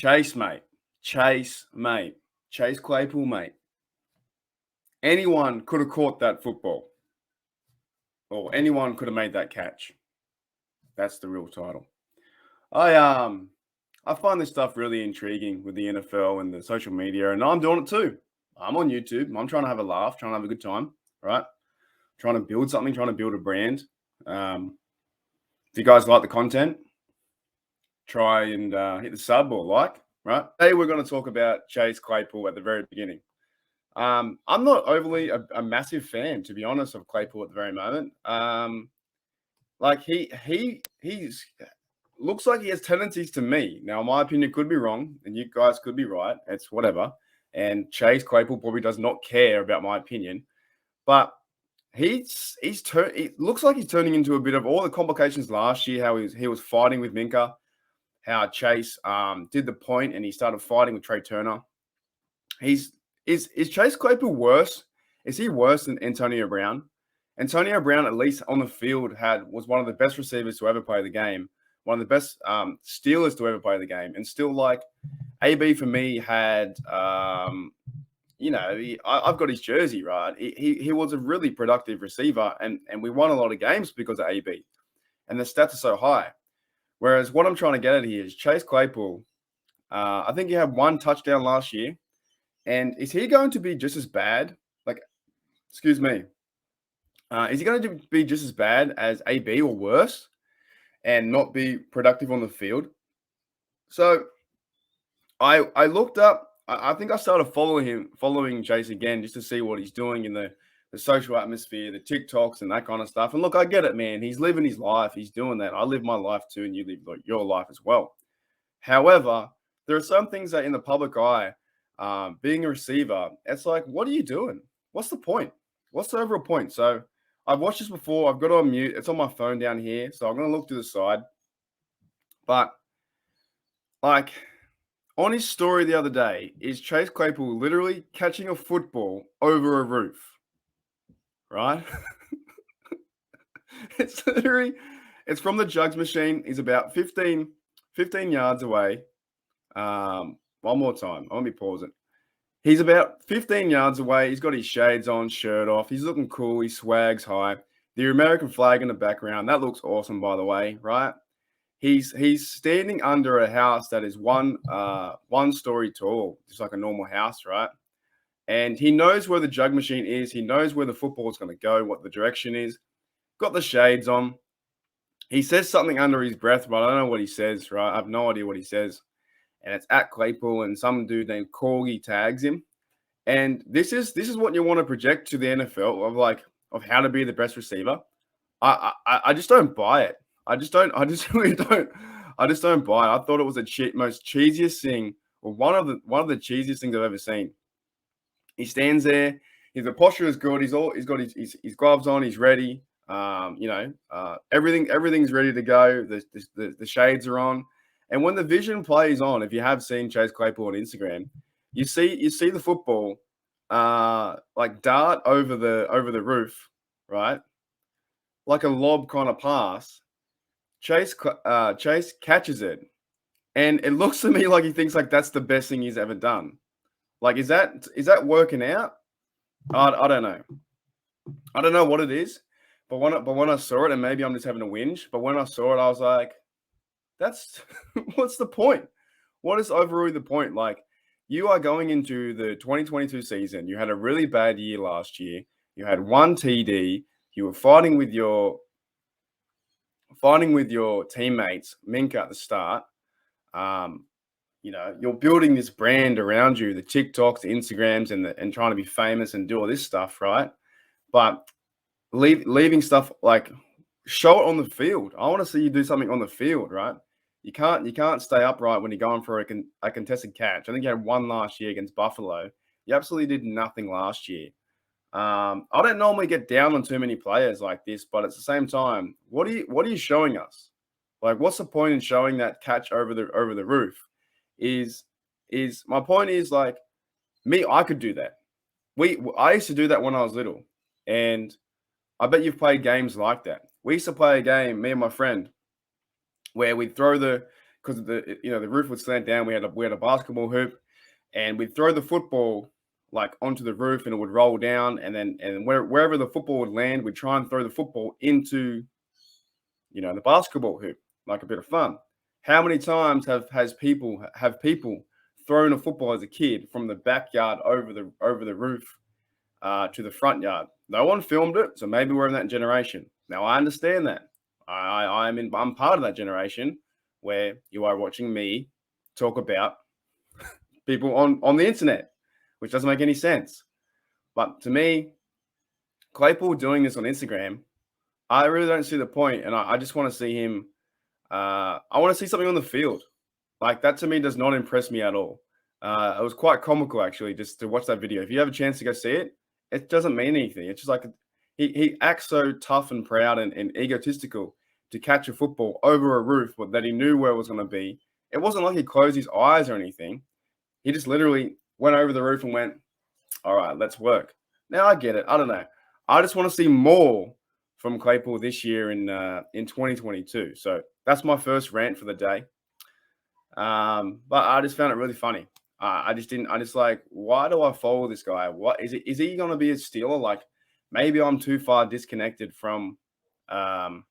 Chase, mate. Chase, mate. Chase Claypool, mate. Anyone could have caught that football, or anyone could have made that catch. That's the real title. I find this stuff really intriguing with the NFL and the social media, and I'm doing it too. I'm on YouTube. I'm trying to have a laugh, trying to have a good time, right? Trying to build something, trying to build a brand. If you guys like the content, try and hit the sub or like, right? Today we're going to talk about Chase Claypool at the very beginning. I'm not overly a massive fan, to be honest, of Claypool at the very moment. Like he's looks like he has tendencies to me. Now, my opinion could be wrong, and you guys could be right. It's whatever. And Chase Claypool probably does not care about my opinion, but it looks like he's turning into a bit of all the complications last year. How he was fighting with Minka, how Chase did the point and he started fighting with Trey Turner. Is Chase Claypool worse? Is he worse than Antonio Brown? Antonio Brown, at least on the field, was one of the best receivers to ever play the game, one of the best Steelers to ever play the game, and still, like, AB for me had, I've got his jersey, right? He was a really productive receiver, and we won a lot of games because of AB, and the stats are so high. Whereas what I'm trying to get at here is Chase Claypool. I think he had one touchdown last year. And is he going to be just as bad? Excuse me. Is he going to be just as bad as AB or worse and not be productive on the field? So I looked up. I think I started following Chase again just to see what he's doing in the social atmosphere, the TikToks and that kind of stuff. And look, I get it, man. He's living his life. He's doing that. I live my life too, and you live your life as well. However, there are some things that in the public eye, being a receiver, it's like, what are you doing? What's the point? What's the overall point? So I've watched this before. I've got it on mute. It's on my phone down here. So I'm going to look to the side. But like on his story the other day, is Chase Claypool literally catching a football over a roof, right? It's from the jugs machine. He's about 15 yards away. One more time. I'll let me pause it. He's about 15 yards away. He's got his shades on, shirt off. He's looking cool. He swags high. The American flag in the background. That looks awesome, by the way, right? He's standing under a house that is one story tall, just like a normal house, right? And he knows where the jug machine is. He knows where the football is going to go, what the direction is. Got the shades on. He says something under his breath, but I don't know what he says, right? I have no idea what he says. And it's at Claypool, and some dude named Corgi tags him. And this is what you want to project to the NFL of how to be the best receiver. I just don't buy it. I just really don't. I just don't buy it. I thought it was the most cheesiest thing, or one of the cheesiest things I've ever seen. He stands there. The posture is good. He's got his gloves on. He's ready. Everything's ready to go. The shades are on. And when the vision plays on, if you have seen Chase Claypool on Instagram, you see the football like dart over the roof, right? Like a lob kind of pass. Chase catches it, and it looks to me like he thinks like that's the best thing he's ever done. Like, is that working out? I don't know. I don't know what it is, but when I saw it, and maybe I'm just having a whinge, but when I saw it, I was like, that's what's the point? What is overall the point? Like, you are going into the 2022 season. You had a really bad year last year. You had one TD. You were fighting with your teammates, Minka, at the start. You're building this brand around you, the TikToks, the Instagrams, and trying to be famous and do all this stuff, right? But leaving stuff like, show it on the field. I want to see you do something on the field, right? You can't stay upright when you're going for a contested catch. I think you had one last year against Buffalo. You absolutely did nothing last year. I don't normally get down on too many players like this, but at the same time, what are you showing us? Like, what's the point in showing that catch over the roof? Is my point is, like, me, I could do that. I used to do that when I was little, and I bet you've played games like that. We used to play a game, me and my friend, where we'd throw the because the roof would slant down. We had a basketball hoop, and we'd throw the football like onto the roof, and it would roll down, and wherever the football would land, we'd try and throw the football into the basketball hoop, like a bit of fun. How many times have people thrown a football as a kid from the backyard over the roof to the front yard? No one filmed it, so maybe we're in that generation. Now I understand that. I'm part of that generation where you are watching me talk about people on the internet, which doesn't make any sense. But to me, Claypool doing this on Instagram, I really don't see the point, and I just want to see him. I want to see something on the field. Like that to me does not impress me at all. It was quite comical actually, just to watch that video. If you have a chance to go see it, it doesn't mean anything. It's just like he acts so tough and proud and egotistical to catch a football over a roof that he knew where it was going to be. It wasn't like he closed his eyes or anything. He just literally went over the roof and went, all right, let's work. Now I get it. I don't know. I just want to see more from Claypool this year in 2022. So that's my first rant for the day. But I just found it really funny. I just like, why do I follow this guy? What is it? Is he going to be a Steeler? Like maybe I'm too far disconnected from, like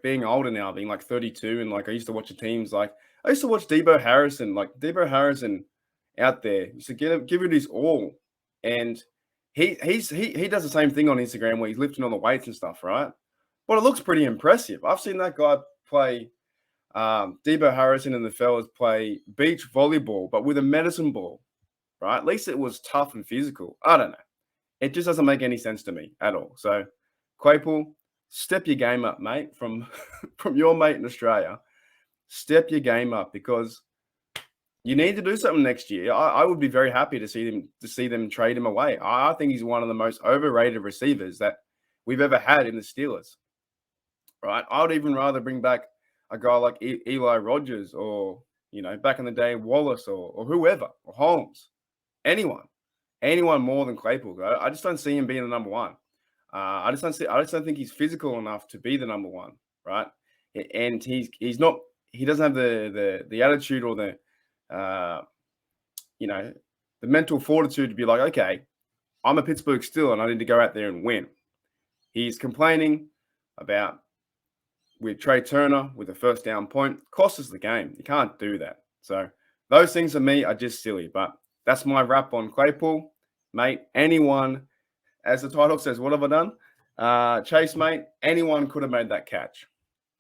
being older now, being like 32. And like, I used to watch the teams. Like I used to watch Debo Harrison out there. He used to give it his all. And he does the same thing on Instagram where he's lifting all the weights and stuff, right? But it looks pretty impressive. I've seen that guy play Debo Harrison and the fellas play beach volleyball, but with a medicine ball, right? At least it was tough and physical. I don't know. It just doesn't make any sense to me at all. So, Claypool, step your game up, mate, from your mate in Australia. Step your game up because you need to do something next year. I would be very happy to see them trade him away. I think he's one of the most overrated receivers that we've ever had in the Steelers. Right? I would even rather bring back a guy like Eli Rogers or, back in the day, Wallace or whoever, or Holmes, anyone more than Claypool. I just don't see him being the number one. I just don't think he's physical enough to be the number one, right? And he doesn't have the attitude or the mental fortitude to be like, okay, I'm a Pittsburgh Steeler and I need to go out there and win. He's complaining about with Trey Turner with a first down point, cost us the game. You can't do that. So those things for me are just silly. But that's my wrap on Claypool. Mate, anyone, as the title says, what have I done? Chase, mate, anyone could have made that catch.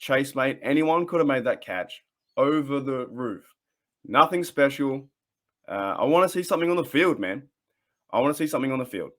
Chase, mate, anyone could have made that catch over the roof. Nothing special. I want to see something on the field, man. I want to see something on the field.